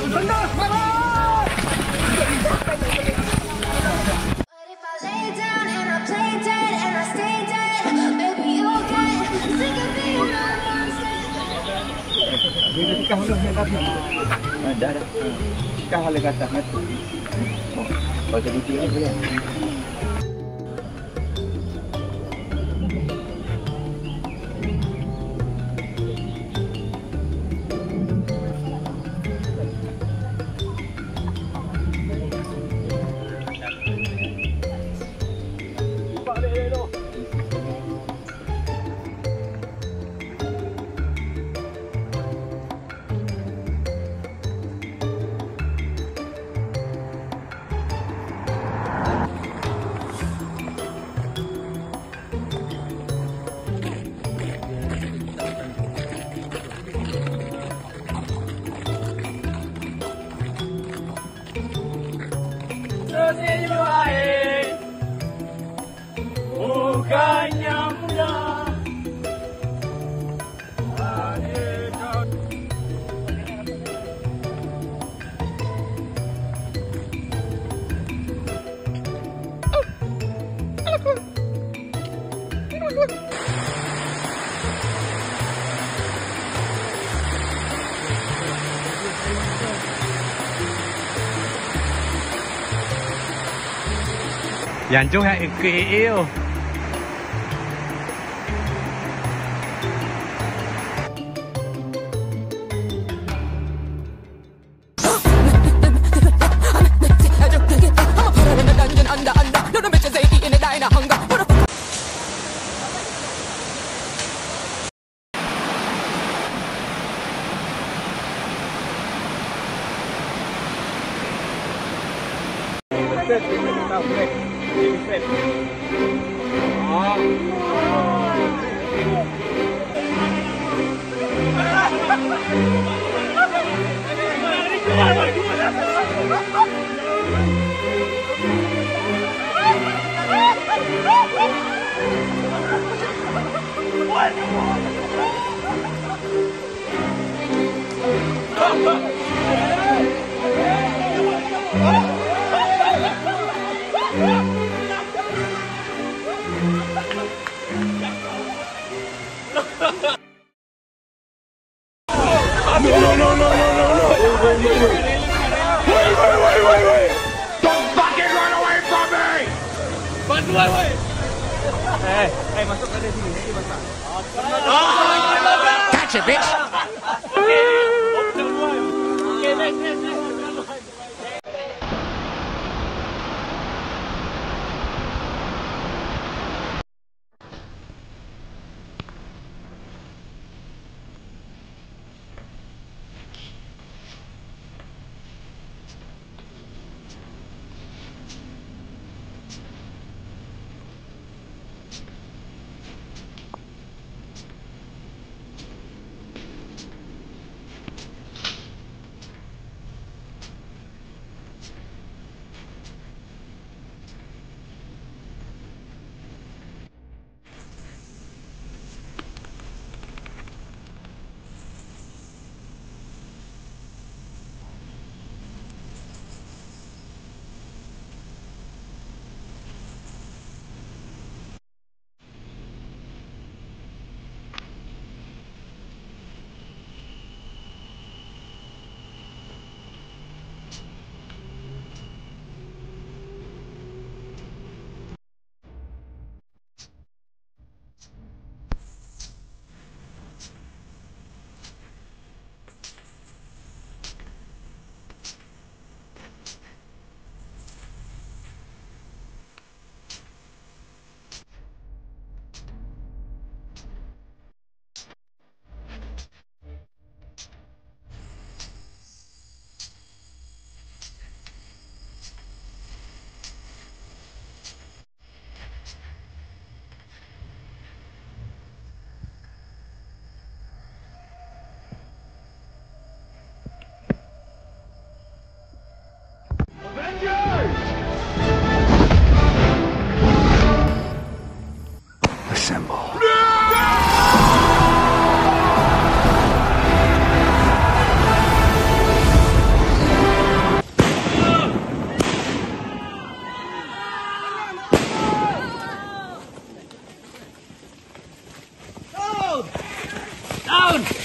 Dia dah tikah halang yang tadi. Dah. Tikah halang ke atas mati. Kalau jadi tinggi boleh. Bukannya mudah. Dành chú hãy kỳ yêu. Wait. Don't fucking run away from me! Bantuan, woi! Masuk ke sini, nanti masak. Catch it, bitch! Okay, next.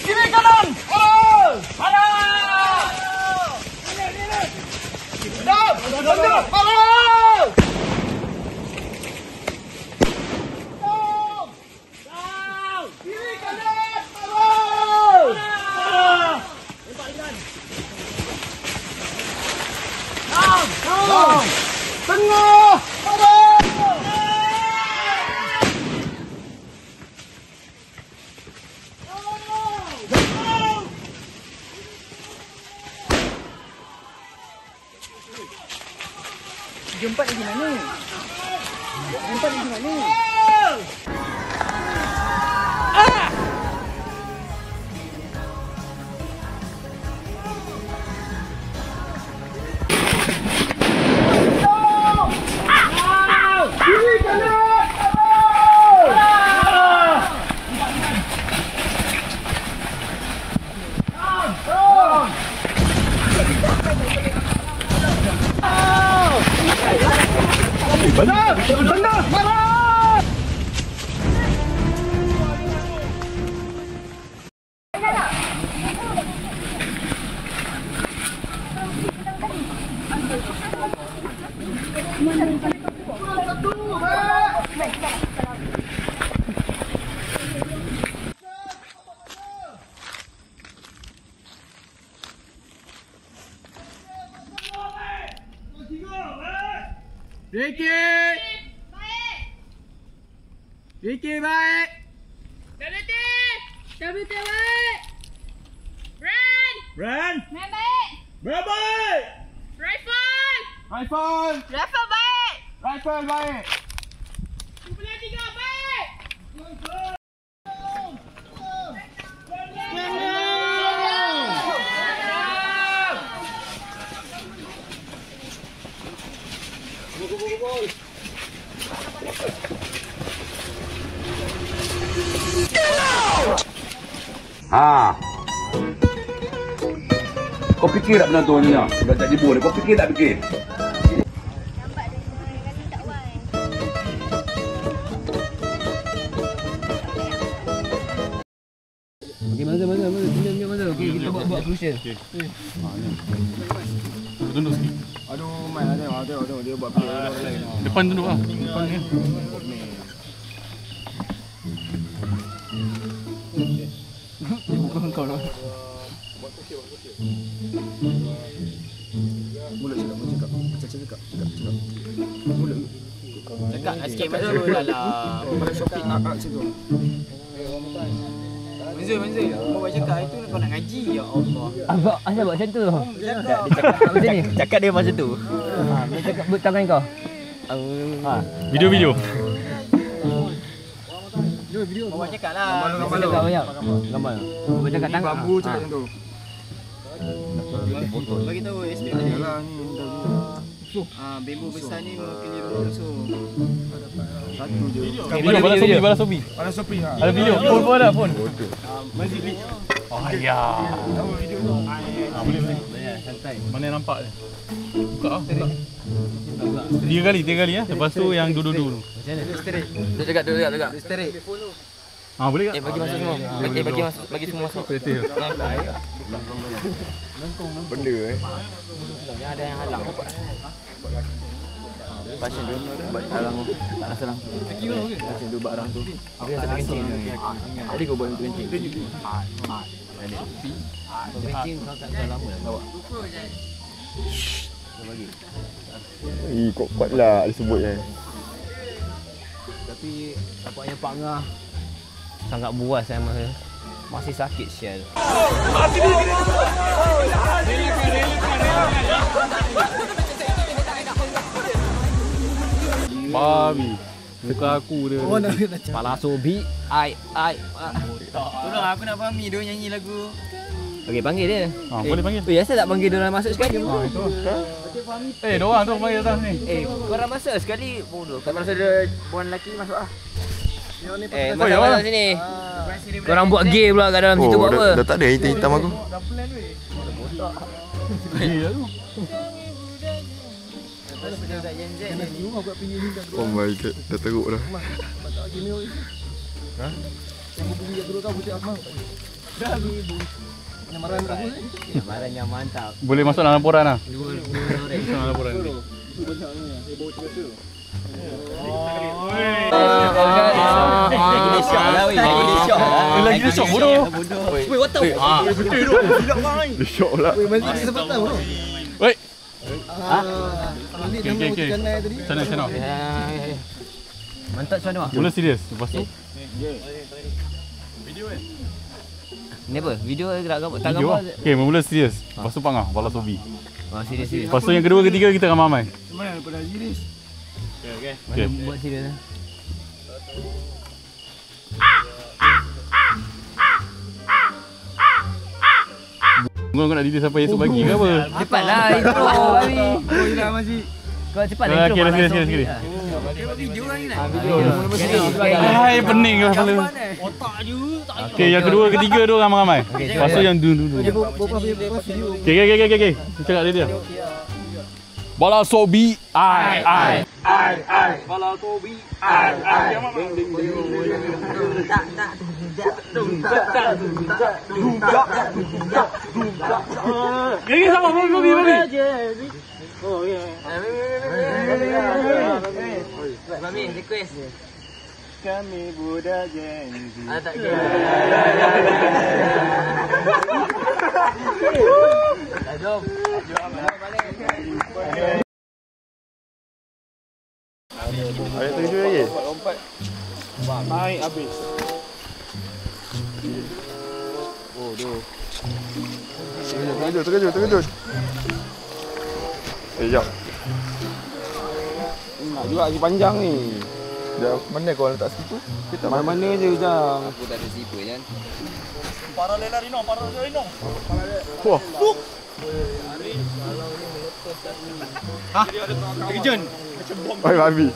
Kiri kanan. Arah. Arah. Sedap. Sedap. Arah. Kiri kanan. Arah. Arah. Tengah. Arah. Jumpa di mana? Jumpa di mana? Benar! Benar! Marah! Ricky! Ricky baik! WT baik. Brand. Brand! Main baik. Brand baik! Rifle. Rifle! Rifle baik. Rifle baik! 23 baik. Ha. Kau fikir tak penonton ni? Dah tak dibur. Kau fikir tak fikir? Okey, masa. Tunjuk masa. Okey, kita buat crucial. Tunduk sikit. Aduh, mai tengok dia buat play orang lain. Depan tunduk lah. Depan ni. Bukan kau lah. Mulut cakap. Cakap. Mulut. Cakap sikit masa dulu lah. Pada shopping situ. Manzul, kau buat cakap itu kau nak ngaji, ya Allah. Abang asal buat macam tu? Dia Cakap macam ni. cakap dia macam tu. Dia cakap buat tangan kau. Video. Kau buat cakap lah. Gambar. Cakap banyak. Gambar. Buat cakap tangan. Bambu cakap macam tu. Bagi tahu SPM ni. Yalah ni Bambu besar ni mewakili roh musuh. satu je. Balas Sobi. Pada shopping ah. Ada video. Phone pun ada phone. Oh ya. Boleh. Santai. Mana yang nampak ni? Buka ah. Tiga kali ya. Lepas tu yang duduk dulu. Macam mana? Straight. Duduk dekat. Straight. Boleh tak? Bagi masuk semua. Bagi semua masuk. Betul. Benda Ada yang halang. Pasien tu buat halang tu. Tak rasa lang. Pasien tu buat halang tu. Dia tak kencing. Tadi kau buat untuk kencing. Kencing kau tak lama bawa. Bagi. Kuat lah disebutnya. Tapi tampaknya Pak Ngah sangat buas saya masa. Masih sakit sial. Babi. Muka aku dia. Kepala Sobi. Tolong aku nak fahami dia nyanyi lagu. Okey, panggil dia. Boleh panggil. Biasa tak panggil dia orang masuk sekali. Itu. Diorang tu panggil atas ni. Korang masuk sekali bodoh. Kalau rasa dia buan lelaki masuk ah. Masuk sini. Korang buat gay pula kat dalam situ buat apa? Dah tak ada hitam aku. Gila tu. Oh my god, dah teruk dah. Barang yang mantap. Boleh masuk dalam laporan lah. Dua Masuk dalam laporan. Lagi dia syok lah weh. Lagi dia syok bodoh. Weh, what the? Dia syok lah. Weh. Ambil Okey, okey. ikan tadi. Sana. Mantap macam mana? Mula serius. Lepas tu Ni apa? Video tak gambar? Tak video gambar? lah. Okey, mula serius. Lepas tu pangah balas hobi. Oh, serius. Lepas tu yang kedua ketiga kita ramai-ramai. Mana daripada Jiris? Okey. Buat serius lah. Kau nak detail siapa esok pagi ke apa? Cepatlah intro babi. Oh, dah masih. Kau cepatlah intro. Okey, malas sekali. hobi. Video lagi nak. Hai, pening lah kepala. Okey, yang kedua ketiga tu ramai-ramai. Lepas tu yang dulu. Okey. Cakap dia. Balas hobi. Ai. Balas hobi. Ai. Gigi sama babi. Mami, request. Kami budak Gen Z. Tak jom. Ada 7 lagi? Naik habis. Terkejut. Jap. Nak juga lagi panjang ni. Dah mana kau letak situ? Kita Mana-mana je Ujang. Aku tak ada zipper kan. Wah. Terkejun. Oi babi.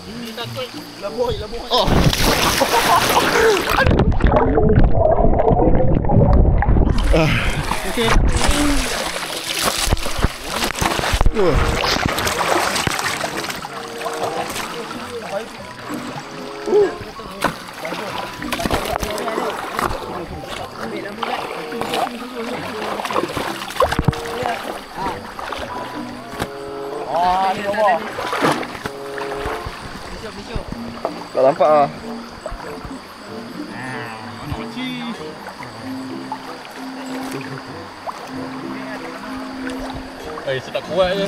Tak nampak ah. Saya tak kuat je.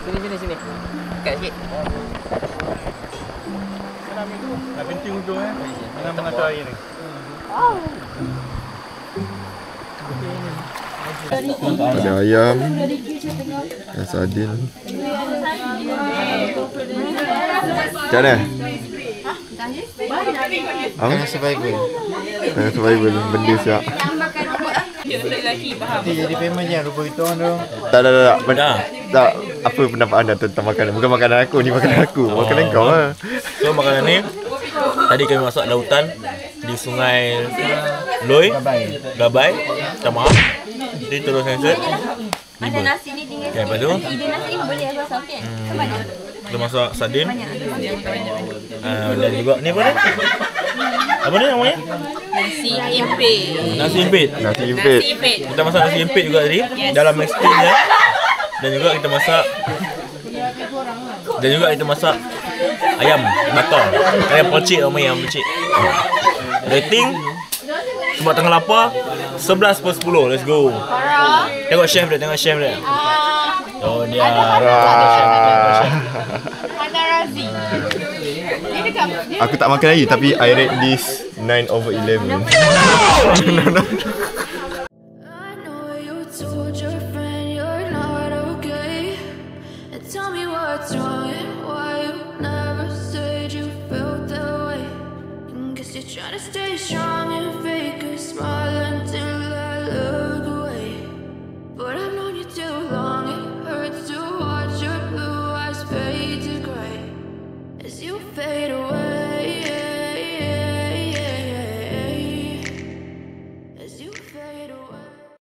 Sini. Dekat sikit. Nak penting ujung Jangan mengatur air ni. Ada ayam. Ada sardin. Macam mana? Apa? Survival. Benda siap. Nanti jadi famous je rupa itu orang tu. Tak. Tak. Apa pendapat anda tentang makanan? Bukan makanan aku, ni makanan aku. Makanan kau lah. So makanan ni tadi kami masuk lautan di sungai Loi, Gabai, minta maaf. Jadi terus censored. Ada nasi ni tinggal Okay, lepas tu ide nasi ni boleh aku rasa okey. Banyak. kita masak sardin. Banyak. Dan juga ni apa ni? Apa ni namanya? Nasi impit. Nasi impit. Nasi impit. Kita masak nasi impit juga tadi dalam steam dia. Dan juga kita masak ayam bakar. Ayam pelcik namanya, ayam pelcik. Rating sebab tengah lapar 11/10. Let's go. Tengok chef dia. Oh dia. Mana Razi? Dia dekat. Aku tak makan lagi tapi I rate this 9/11.